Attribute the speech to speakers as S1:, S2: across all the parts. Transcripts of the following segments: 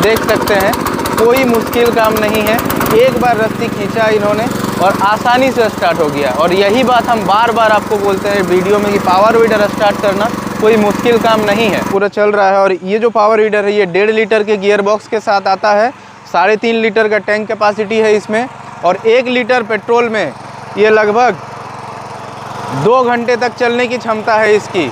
S1: देख सकते हैं कोई मुश्किल काम नहीं है। एक बार रस्सी खींचा इन्होंने और आसानी से स्टार्ट हो गया। और यही बात हम बार बार आपको बोलते हैं वीडियो में कि पावर वीडर स्टार्ट करना कोई मुश्किल काम नहीं है। पूरा चल रहा है। और ये जो पावर वीडर है ये 1.5 लीटर के गियर बॉक्स के साथ आता है। 3.5 लीटर का टैंक कैपेसिटी है इसमें। और 1 लीटर पेट्रोल में ये लगभग 2 घंटे तक चलने की क्षमता है इसकी।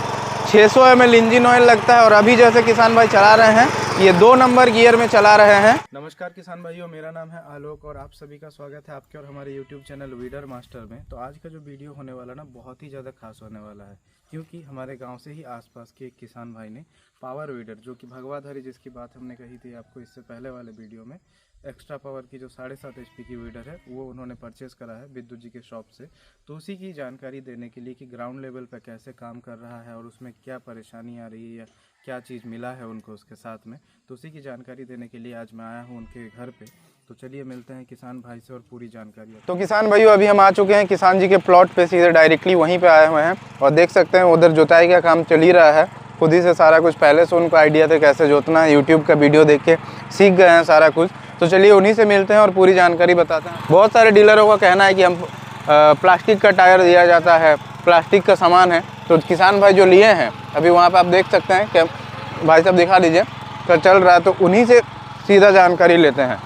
S1: 600 ml इंजन ऑयल लगता है। और अभी जैसे किसान भाई चला रहे हैं ये 2 नंबर गियर में चला रहे हैं। नमस्कार किसान भाइयों, मेरा नाम है आलोक और आप सभी का स्वागत है आपके और हमारे YouTube चैनल वीडर मास्टर में। तो आज का जो वीडियो होने वाला ना बहुत ही ज़्यादा खास होने वाला है, क्योंकि हमारे गांव से ही आसपास के एक किसान भाई ने पावर वीडर, जो कि भगवाधारी जिसकी बात हमने कही थी आपको इससे पहले वाले वीडियो में, एक्स्ट्रा पावर की जो 7.5 HP की वीडर है वो उन्होंने परचेज़ करा है विद्युत जी के शॉप से। तो उसी की जानकारी देने के लिए कि ग्राउंड लेवल पर कैसे काम कर रहा है और उसमें क्या परेशानी आ रही है या क्या चीज़ मिला है उनको उसके साथ में, तो उसी की जानकारी देने के लिए आज मैं आया हूँ उनके घर पे। तो चलिए मिलते हैं किसान भाई से और पूरी जानकारी। तो किसान भाइयों अभी हम आ चुके हैं किसान जी के प्लॉट पे, सीधे डायरेक्टली वहीं पे आए हुए हैं। और देख सकते हैं उधर जुताई का काम चल ही रहा है। खुद ही से सारा कुछ, पहले से उनको आइडिया थे कैसे जोतना है, यूट्यूब का वीडियो देख के सीख गए हैं सारा कुछ। तो चलिए उन्हीं से मिलते हैं और पूरी जानकारी बताते हैं। बहुत सारे डीलरों का कहना है कि हम प्लास्टिक का टायर दिया जाता है, प्लास्टिक का सामान है। तो किसान भाई जो लिए हैं अभी वहाँ पे आप देख सकते हैं कि भाई साहब दिखा दीजिए तो चल रहा है, तो उन्हीं से सीधा जानकारी लेते हैं।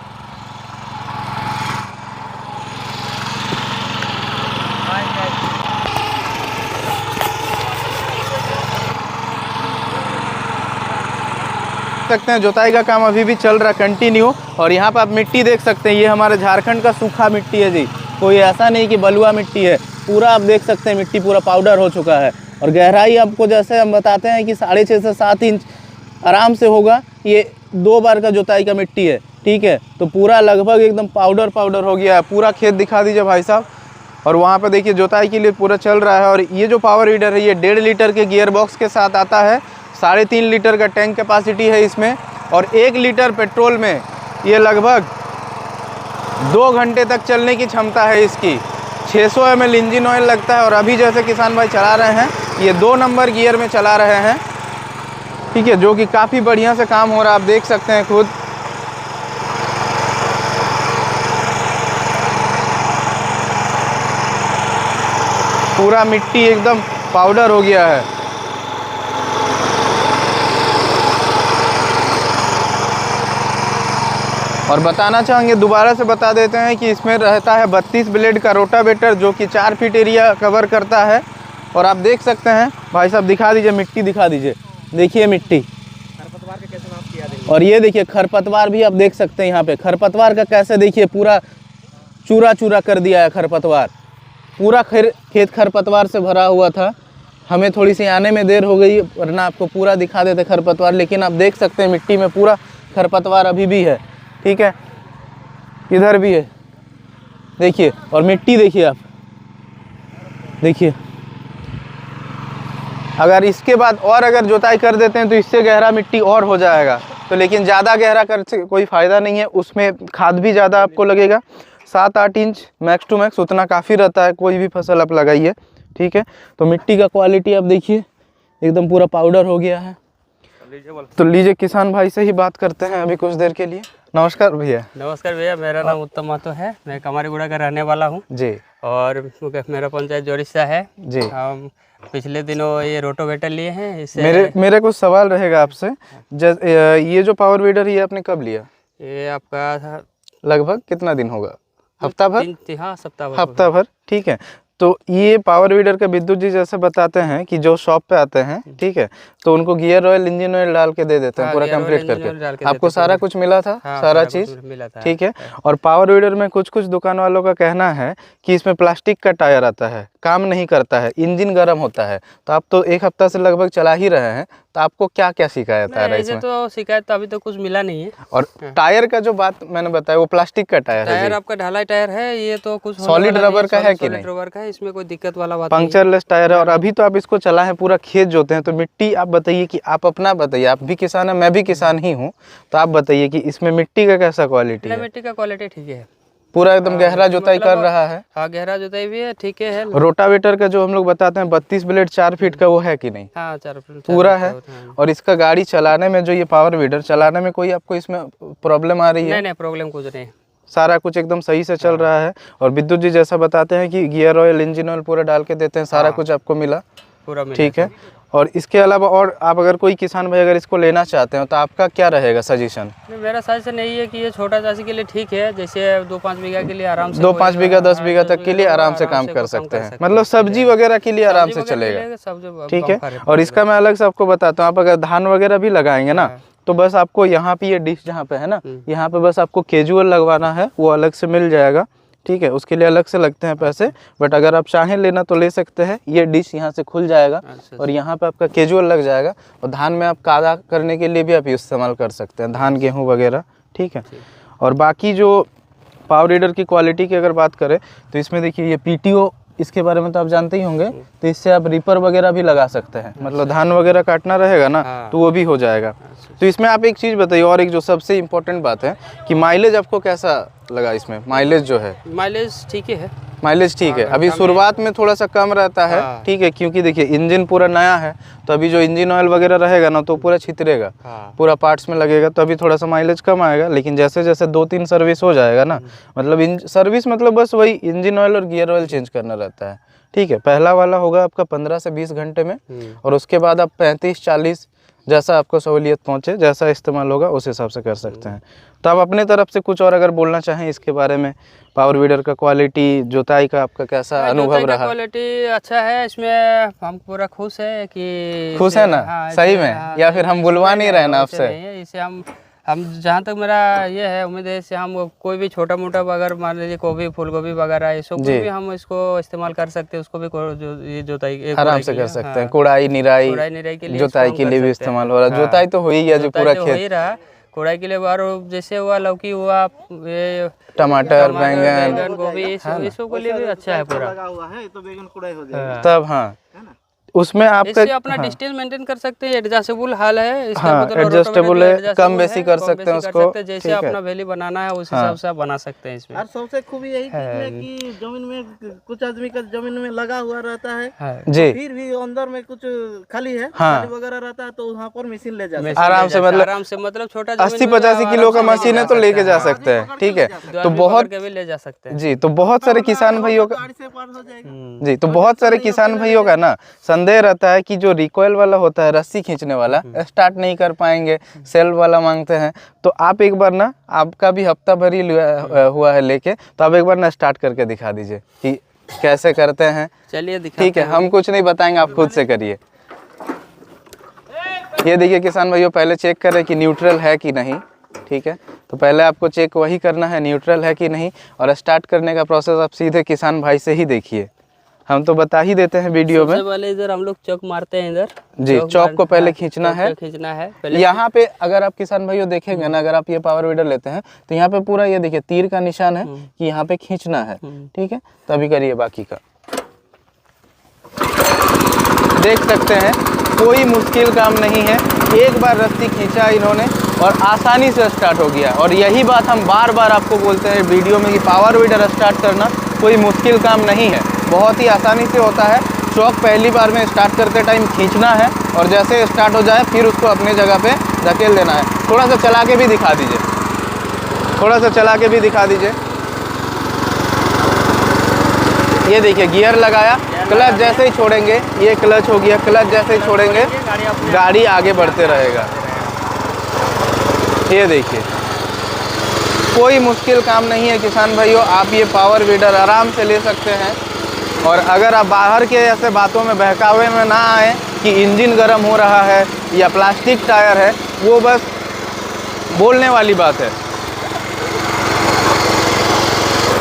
S1: सकते हैं जुताई का काम अभी भी चल रहा है कंटिन्यू। और यहाँ पर आप मिट्टी देख सकते हैं, ये हमारे झारखंड का सूखा मिट्टी है जी, कोई ऐसा नहीं कि बलुआ मिट्टी है। पूरा आप देख सकते हैं मिट्टी पूरा पाउडर हो चुका है। और गहराई आपको जैसे हम बताते हैं कि 6.5 से 7 इंच आराम से होगा। ये 2 बार का जुताई का मिट्टी है, ठीक है। तो पूरा लगभग एकदम पाउडर हो गया है। पूरा खेत दिखा दीजिए भाई साहब। और वहाँ पर देखिए जुताई के लिए पूरा चल रहा है। और ये जो पावर वीडर है ये 1.5 लीटर के गियर बॉक्स के साथ आता है। 3.5 लीटर का टैंक कैपेसिटी है इसमें। और 1 लीटर पेट्रोल में ये लगभग 2 घंटे तक चलने की क्षमता है इसकी। 600 ml इंजन ऑयल लगता है। और अभी जैसे किसान भाई चला रहे हैं ये 2 नंबर गियर में चला रहे हैं, ठीक है, जो कि काफ़ी बढ़िया से काम हो रहा है, आप देख सकते हैं खुद। पूरा मिट्टी एकदम पाउडर हो गया है। और बताना चाहेंगे, दोबारा से बता देते हैं कि इसमें रहता है 32 ब्लेड का रोटावेटर, जो कि 4 फीट एरिया कवर करता है। और आप देख सकते हैं भाई साहब दिखा दीजिए, मिट्टी दिखा दीजिए, देखिए मिट्टी।
S2: खरपतवार का कैसे नाप किया देखिए।
S1: और ये देखिए खरपतवार भी आप देख सकते हैं यहाँ पे। खरपतवार का कैसे देखिए पूरा चूरा चूरा कर दिया है खरपतवार। पूरा खेत खरपतवार से भरा हुआ था। हमें थोड़ी सी आने में देर हो गई, वरना आपको पूरा दिखा देते खरपतवार। लेकिन आप देख सकते हैं मिट्टी में पूरा खरपतवार अभी भी है, ठीक है। इधर भी है देखिए। और मिट्टी देखिए आप, देखिए। अगर इसके बाद और अगर जुताई कर देते हैं तो इससे गहरा मिट्टी और हो जाएगा। तो लेकिन ज़्यादा गहरा कर से कोई फ़ायदा नहीं है, उसमें खाद भी ज़्यादा आपको लगेगा। 7-8 इंच मैक्स टू मैक्स उतना काफ़ी रहता है, कोई भी फसल आप लगाइए, ठीक है। तो मिट्टी का क्वालिटी आप देखिए एकदम पूरा पाउडर हो गया है। तो लीजिए किसान भाई से ही बात करते हैं अभी कुछ देर के लिए। नमस्कार भैया।
S2: नमस्कार भैया, मेरा नाम उत्तम महतो है। मैं कमारीगुड़ा का रहने वाला हूँ जी। और मेरा पंचायत जोरिस्सा है जी। हम पिछले दिनों ये रोटोवेटर लिए हैं। इससे
S1: मेरे कुछ सवाल रहेगा आपसे। ये जो पावर वीडर ये आपने कब लिया?
S2: ये आपका
S1: लगभग कितना दिन होगा? हफ्ता भर?
S2: हाँ,
S1: हफ्ता भर, ठीक है। तो ये पावर वीडर का विद्युत जी जैसे बताते हैं कि जो शॉप पे आते हैं, ठीक है, तो उनको गियर ऑयल इंजन ऑयल डाल के दे देते हैं पूरा कंप्लीट करके। आपको सारा कुछ मिला था? सारा चीज़
S2: मिला था,
S1: ठीक है। और पावर वीडर में कुछ दुकान वालों का कहना है कि इसमें प्लास्टिक का टायर आता है, काम नहीं करता है, इंजन गर्म होता है। तो आप तो 1 हफ्ता से लगभग चला ही रहे हैं, तो आपको क्या क्या शिकायत आ रहा है इसमें?
S2: तो शिकायत तो अभी तो कुछ मिला नहीं है।
S1: और टायर का जो बात मैंने बताया वो प्लास्टिक का टायर है?
S2: टायर आपका ढलाई टायर है। ये तो कुछ
S1: सॉलिड रबर का है कि नहीं?
S2: रबर का है, इसमें कोई दिक्कत वाला बात नहीं।
S1: पंक्चरलेस टायर है। और अभी तो आप इसको चला है, पूरा खेत जोते हैं। तो मिट्टी आप बताइए कि आप अपना बताइए, आप भी किसान है, मैं भी किसान ही हूँ, तो आप बताइए कि इसमें मिट्टी का कैसा क्वालिटी है?
S2: मिट्टी का क्वालिटी ठीक है,
S1: पूरा एकदम गहरा जुताई कर रहा है।
S2: हाँ, गहरा जुताई भी है, ठीक है।
S1: रोटावेटर का जो हम लोग बताते हैं 32 ब्लेड 4 फीट का, वो है कि नहीं?
S2: हाँ, 4 फीट
S1: पूरा है। और इसका गाड़ी चलाने में जो ये पावर वीडर चलाने में कोई आपको इसमें प्रॉब्लम आ रही है?
S2: नहीं, प्रॉब्लम कुछ नहीं,
S1: सारा कुछ एकदम सही से चल रहा है। और विद्युत जी जैसा बताते हैं कि गियर ऑयल, इंजन ऑयल पूरा डाल के देते हैं, सारा कुछ आपको मिला,
S2: पूरा मिला,
S1: ठीक है। और इसके अलावा और आप अगर कोई किसान भाई अगर इसको लेना चाहते हो तो आपका क्या रहेगा सजेशन?
S2: मेरा सजेशन यही है कि ये छोटा चासी के लिए ठीक है, जैसे 2-5 बीघा के लिए आराम से,
S1: 2-5 बीघा 10 बीघा तक के लिए आराम से काम कर सकते हैं, मतलब सब्जी वगैरह के लिए आराम से चलेगा, ठीक है। और इसका मैं अलग से आपको बताता हूँ, आप अगर धान वगैरह भी लगाएंगे ना तो बस आपको यहाँ पे ये डिश जहाँ पे है ना, यहाँ पे बस आपको कैजुअल लगवाना है, वो अलग से मिल जाएगा, ठीक है। उसके लिए अलग से लगते हैं पैसे, बट अगर आप चाहें लेना तो ले सकते हैं। ये डिश यहाँ से खुल जाएगा और यहाँ पे आपका कैजुअल लग जाएगा। और धान में आप कादा करने के लिए भी आप इस्तेमाल कर सकते हैं, धान गेहूँ वगैरह, ठीक है। और बाकी जो पावर वीडर की क्वालिटी की अगर बात करें तो इसमें देखिए ये PTO, इसके बारे में तो आप जानते ही होंगे, तो इससे आप रीपर वगैरह भी लगा सकते हैं, मतलब धान वगैरह काटना रहेगा ना तो वो भी हो जाएगा। तो इसमें आप एक चीज़ बताइए, और एक जो सबसे इम्पोर्टेंट बात है कि माइलेज आपको कैसा लगा? इसमें माइलेज जो है,
S2: माइलेज ठीक है,
S1: माइलेज ठीक है। अभी शुरुआत में थोड़ा सा कम रहता है, ठीक है, क्योंकि देखिए इंजन पूरा नया है, तो अभी जो इंजन ऑयल वगैरह रहेगा ना तो पूरा छितरेगा, पूरा पार्ट्स में लगेगा, तो अभी थोड़ा सा माइलेज कम आएगा। लेकिन जैसे जैसे 2-3 सर्विस हो जाएगा ना, मतलब सर्विस मतलब बस वही इंजन ऑयल और गियर ऑयल चेंज करना रहता है, ठीक है। पहला वाला होगा आपका 15 से 20 घंटे में, और उसके बाद आप 35-40 जैसा आपको सहूलियत पहुँचे, जैसा इस्तेमाल होगा उस हिसाब से कर सकते हैं। तो आप अपने तरफ से कुछ और अगर बोलना चाहें इसके बारे में, पावर वीडर का क्वालिटी, जुताई का आपका कैसा अनुभव रहा?
S2: क्वालिटी अच्छा है, इसमें हम पूरा खुश है कि
S1: खुश है ना, सही में, या फिर हम बुलवा नहीं रहे ना आपसे?
S2: इसे हम जहाँ तक मेरा ये है उम्मीद है, इससे हम कोई भी छोटा मोटा अगर मान लीजिए गोभी, फूल गोभी वगैरह ये सब भी हम इसको इस्तेमाल कर सकते हैं, उसको भी ये जुताई
S1: आराम से कर सकते हैं। कुड़ाई निराई
S2: के लिए,
S1: जुताई के लिए भी इस्तेमाल हो रहा है। जुताई तो हो ही गया जो पूरा खेत,
S2: कुड़ाई के लिए बार जैसे हुआ लौकी हुआ, ये
S1: टमाटर, बैंगन,
S2: गोभी, ये सब के लिए भी अच्छा है पूरा।
S1: तब हाँ, उसमें आपका
S2: अपना डिस्टेंस मेंटेन कर सकते हैं, एडजस्टेबल हाल है इसका,
S1: हाँ,
S2: मतलब
S1: एडजस्टेबल है, कम बेसी कर सकते हैं उसको,
S2: जैसे अपना वैली बनाना है उस हिसाब से आप बना सकते हैं इसमें।
S3: और सबसे खूबी यही है कि जमीन में कुछ आदमी का जमीन में लगा हुआ रहता है
S1: जी,
S3: फिर भी अंदर में कुछ खाली है,
S1: हाँ,
S3: खाली वगैरह रहता है, तो वहाँ पर मशीन ले जाते हैं
S1: आराम से, मतलब
S2: छोटा
S1: 80-85 किलो का मशीन है तो लेके जा सकते हैं, ठीक है। तो बहुत
S2: ले जा सकते हैं
S1: जी, तो बहुत सारे किसान भाइयों का जी, तो बहुत सारे किसान भाइयों का ना संदेह रहता है कि जो रिकॉइल वाला होता है, रस्सी खींचने वाला, स्टार्ट नहीं कर पाएंगे, सेल्फ वाला मांगते हैं। तो आप एक बार ना, आपका भी हफ्ता भर ही हुआ है लेके, तो आप एक बार ना स्टार्ट करके दिखा दीजिए कि कैसे करते हैं।
S2: चलिए
S1: ठीक है, हम कुछ नहीं बताएंगे, आप खुद से करिए। ये देखिए किसान भाइयों, पहले चेक करें कि न्यूट्रल है कि नहीं, ठीक है। तो पहले आपको चेक वही करना है, न्यूट्रल है कि नहीं, और स्टार्ट करने का प्रोसेस आप सीधे किसान भाई से ही देखिए, हम तो बता ही देते हैं वीडियो में।
S2: सबसे पहले इधर हम लोग चौक मारते हैं, इधर
S1: जी, चौक को पहले खींचना है,
S2: पहले
S1: यहाँ पे अगर आप किसान भाइयों देखेंगे ना, अगर आप ये पावर वीडर लेते हैं तो यहाँ पे पूरा ये देखिए तीर का निशान है कि यहाँ पे खींचना है, ठीक है। तो अभी करिए बाकी का, देख सकते हैं कोई मुश्किल काम नहीं है, एक बार रस्सी खींचा इन्होंने और आसानी से स्टार्ट हो गया। और यही बात हम बार बार आपको बोलते हैं वीडियो में कि पावर वीडर स्टार्ट करना कोई मुश्किल काम नहीं है, बहुत ही आसानी से होता है। चौक पहली बार में स्टार्ट करते टाइम खींचना है और जैसे स्टार्ट हो जाए फिर उसको अपने जगह पे धकेल देना है। थोड़ा सा चला के भी दिखा दीजिए, थोड़ा सा चला के भी दिखा दीजिए। ये देखिए गियर लगाया, क्लच जैसे ही छोड़ेंगे, ये क्लच हो गया, क्लच जैसे ही छोड़ेंगे गाड़ी आगे बढ़ते रहेगा। ये देखिए कोई मुश्किल काम नहीं है किसान भाइयों, आप ये पावर वीडर आराम से ले सकते हैं। और अगर आप बाहर के ऐसे बातों में बहकावे में ना आए कि इंजन गर्म हो रहा है या प्लास्टिक टायर है, वो बस बोलने वाली बात है।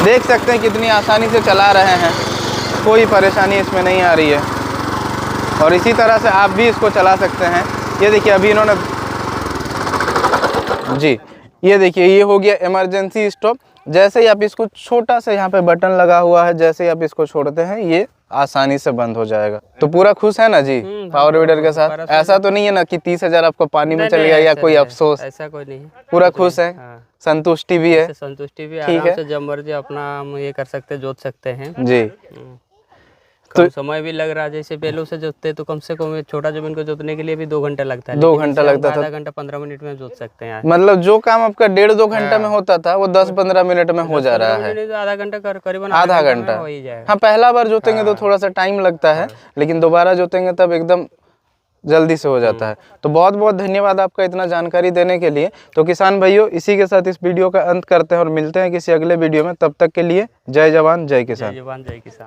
S1: देख सकते हैं कितनी आसानी से चला रहे हैं, कोई परेशानी इसमें नहीं आ रही है। और इसी तरह से आप भी इसको चला सकते हैं। ये देखिए अभी इन्होंने जी, ये देखिए ये हो गया इमरजेंसी स्टॉप। जैसे ही आप इसको, छोटा सा यहाँ पे बटन लगा हुआ है, जैसे ही आप इसको छोड़ते हैं ये आसानी से बंद हो जाएगा। तो पूरा खुश है ना जी पावर वीडर के साथ? ऐसा तो नहीं है ना कि 30,000 आपको पानी में चल गया या कोई अफसोस?
S2: ऐसा कोई नहीं,
S1: पूरा खुश है, संतुष्टि भी है?
S2: संतुष्टि भी, आराम से जब मर्जी अपना हम ये कर सकते हैं, जोत सकते हैं
S1: जी।
S2: कम समय भी लग रहा है, जैसे पहले से जोतते तो कम से कम छोटा जमीन को जोतने के लिए भी 2 घंटा लगता है,
S1: 2 घंटा लगता था,
S2: आधा घंटा 15 मिनट में जोत सकते हैं।
S1: मतलब जो काम आपका 1.5-2 घंटा में होता था वो 10-15 मिनट में हो जा रहा है।
S2: आधा घंटा करीबन
S1: आधा घंटा
S2: हो ही जाएगा।
S1: हाँ, पहला बार जोतेंगे तो थोड़ा सा टाइम लगता है, लेकिन दोबारा जोतेंगे तब एकदम जल्दी से हो जाता है। तो बहुत बहुत धन्यवाद आपका इतना जानकारी देने के लिए। तो किसान भाइयों, इसी के साथ इस वीडियो का अंत करते हैं और मिलते हैं किसी अगले वीडियो में। तब तक के लिए जय जवान जय किसान।
S2: जय जवान जय किसान।